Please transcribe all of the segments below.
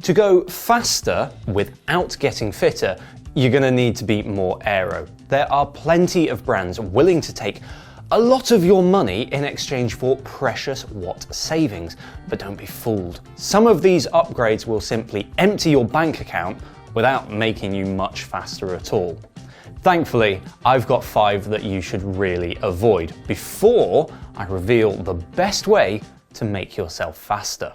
To go faster without getting fitter, you're going to need to be more aero. There are plenty of brands willing to take a lot of your money in exchange for precious watt savings, but don't be fooled. Some of these upgrades will simply empty your bank account without making you much faster at all. Thankfully, I've got 5 that you should really avoid before I reveal the best way to make yourself faster.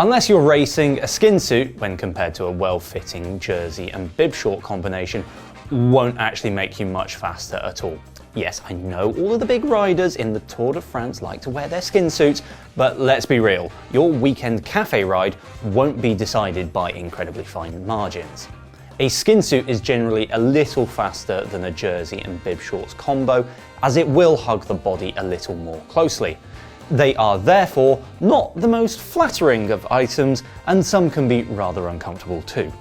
Unless you're racing, a skin suit, when compared to a well-fitting jersey and bib short combination, won't actually make you much faster at all. Yes, I know all of the big riders in the Tour de France like to wear their skin suits, but let's be real, your weekend cafe ride won't be decided by incredibly fine margins. A skin suit is generally a little faster than a jersey and bib shorts combo, as it will hug the body a little more closely. They are therefore not the most flattering of items, and some can be rather uncomfortable too.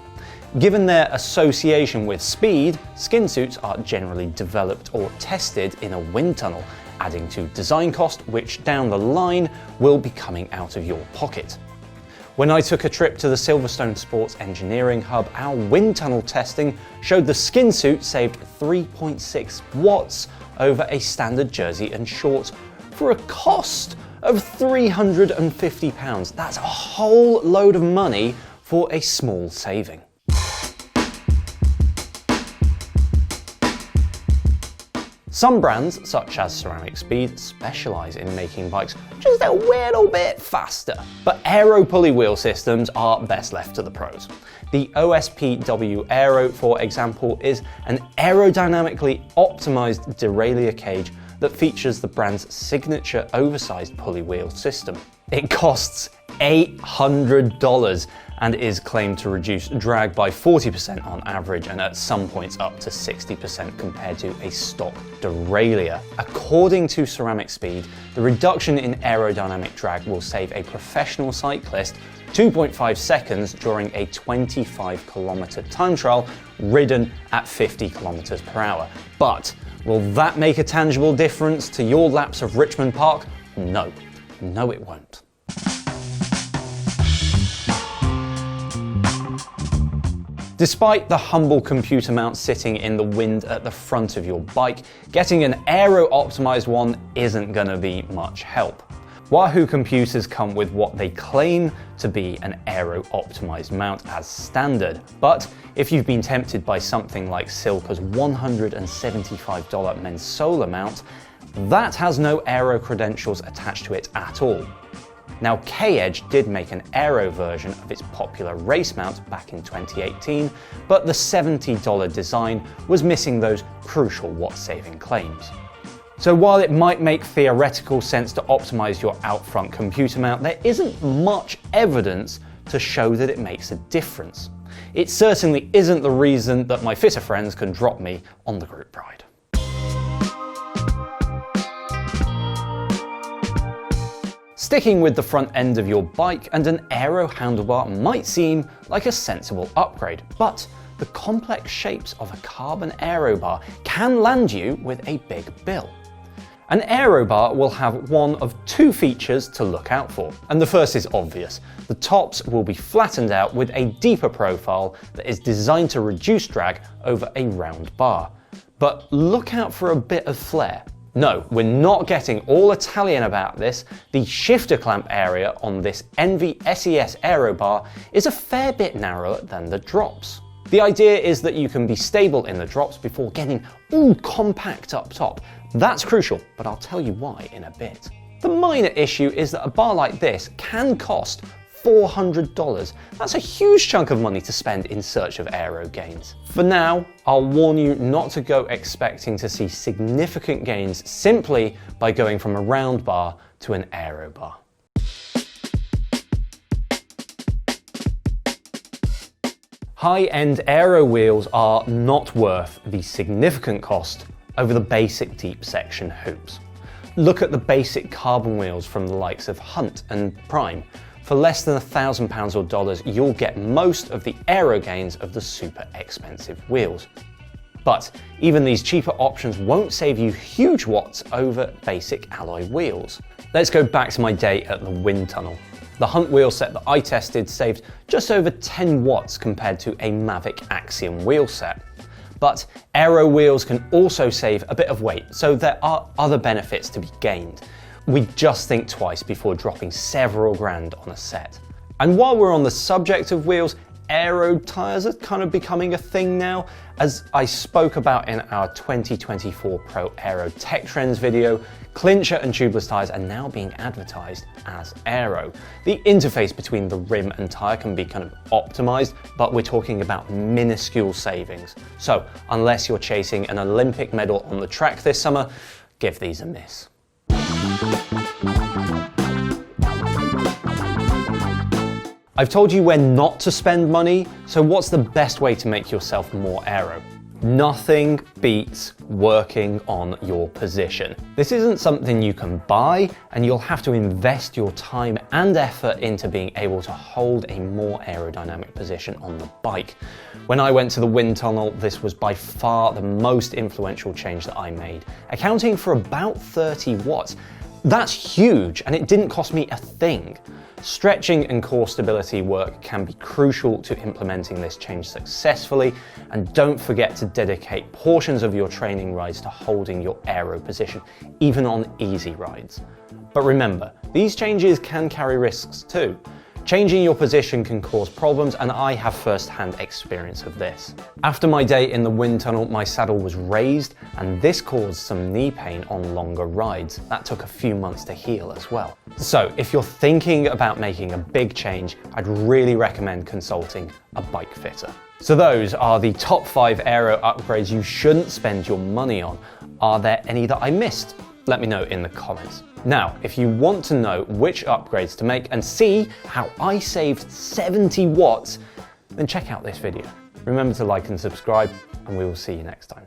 Given their association with speed, skin suits are generally developed or tested in a wind tunnel, adding to design cost, which down the line will be coming out of your pocket. When I took a trip to the Silverstone Sports Engineering Hub, our wind tunnel testing showed the skin suit saved 3.6 watts over a standard jersey and shorts for a cost of £350. That's a whole load of money for a small saving. Some brands, such as Ceramic Speed, specialise in making bikes just a little bit faster, but Aero Pulley Wheel systems are best left to the pros. The OSPW Aero, for example, is an aerodynamically optimised derailleur cage that features the brand's signature oversized pulley wheel system. It costs $800 and is claimed to reduce drag by 40% on average, and at some points up to 60% compared to a stock derailleur. According to Ceramic Speed, the reduction in aerodynamic drag will save a professional cyclist 2.5 seconds during a 25-kilometer time trial ridden at 50 kilometers per hour. But will that make a tangible difference to your laps of Richmond Park? No. No, it won't. Despite the humble computer mount sitting in the wind at the front of your bike, getting an aero-optimized one isn't going to be much help. Wahoo computers come with what they claim to be an aero-optimized mount as standard, but if you've been tempted by something like Silka's $175 men's solar mount, that has no aero credentials attached to it at all. Now, K-Edge did make an aero version of its popular race mount back in 2018, but the $70 design was missing those crucial watt-saving claims. So while it might make theoretical sense to optimize your out-front computer mount, there isn't much evidence to show that it makes a difference. It certainly isn't the reason that my fitter friends can drop me on the group ride. Sticking with the front end of your bike, and an aero handlebar might seem like a sensible upgrade, but the complex shapes of a carbon aero bar can land you with a big bill. An aero bar will have one of 2 features to look out for, and the first is obvious. The tops will be flattened out with a deeper profile that is designed to reduce drag over a round bar. But look out for a bit of flair. No, we're not getting all Italian about this. The shifter clamp area on this Envy SES Aero bar is a fair bit narrower than the drops. The idea is that you can be stable in the drops before getting all compact up top. That's crucial, but I'll tell you why in a bit. The minor issue is that a bar like this can cost $400. That's a huge chunk of money to spend in search of aero gains. For now, I'll warn you not to go expecting to see significant gains simply by going from a round bar to an aero bar. High-end aero wheels are not worth the significant cost over the basic deep section hoops. Look at the basic carbon wheels from the likes of Hunt and Prime. For less than £1,000 or dollars, you'll get most of the aero gains of the super expensive wheels. But even these cheaper options won't save you huge watts over basic alloy wheels. Let's go back to my day at the wind tunnel. The Hunt wheel set that I tested saved just over 10 watts compared to a Mavic Axiom wheel set. But Aero wheels can also save a bit of weight, so there are other benefits to be gained. We'd just think twice before dropping several grand on a set. And while we're on the subject of wheels, Aero tyres are kind of becoming a thing now. As I spoke about in our 2024 Pro Aero Tech Trends video, clincher and tubeless tyres are now being advertised as Aero. The interface between the rim and tyre can be kind of optimized, but we're talking about minuscule savings. So unless you're chasing an Olympic medal on the track this summer, give these a miss. I've told you where not to spend money, so what's the best way to make yourself more aero? Nothing beats working on your position. This isn't something you can buy, and you'll have to invest your time and effort into being able to hold a more aerodynamic position on the bike. When I went to the wind tunnel, this was by far the most influential change that I made, accounting for about 30 watts. That's huge, and it didn't cost me a thing. Stretching and core stability work can be crucial to implementing this change successfully, and don't forget to dedicate portions of your training rides to holding your aero position, even on easy rides. But remember, these changes can carry risks too. Changing your position can cause problems, and I have first-hand experience of this. After my day in the wind tunnel, my saddle was raised, and this caused some knee pain on longer rides. That took a few months to heal as well. So if you're thinking about making a big change, I'd really recommend consulting a bike fitter. So those are the top 5 aero upgrades you shouldn't spend your money on. Are there any that I missed? Let me know in the comments. Now, if you want to know which upgrades to make and see how I saved 70 watts, then check out this video. Remember to like and subscribe, and we will see you next time.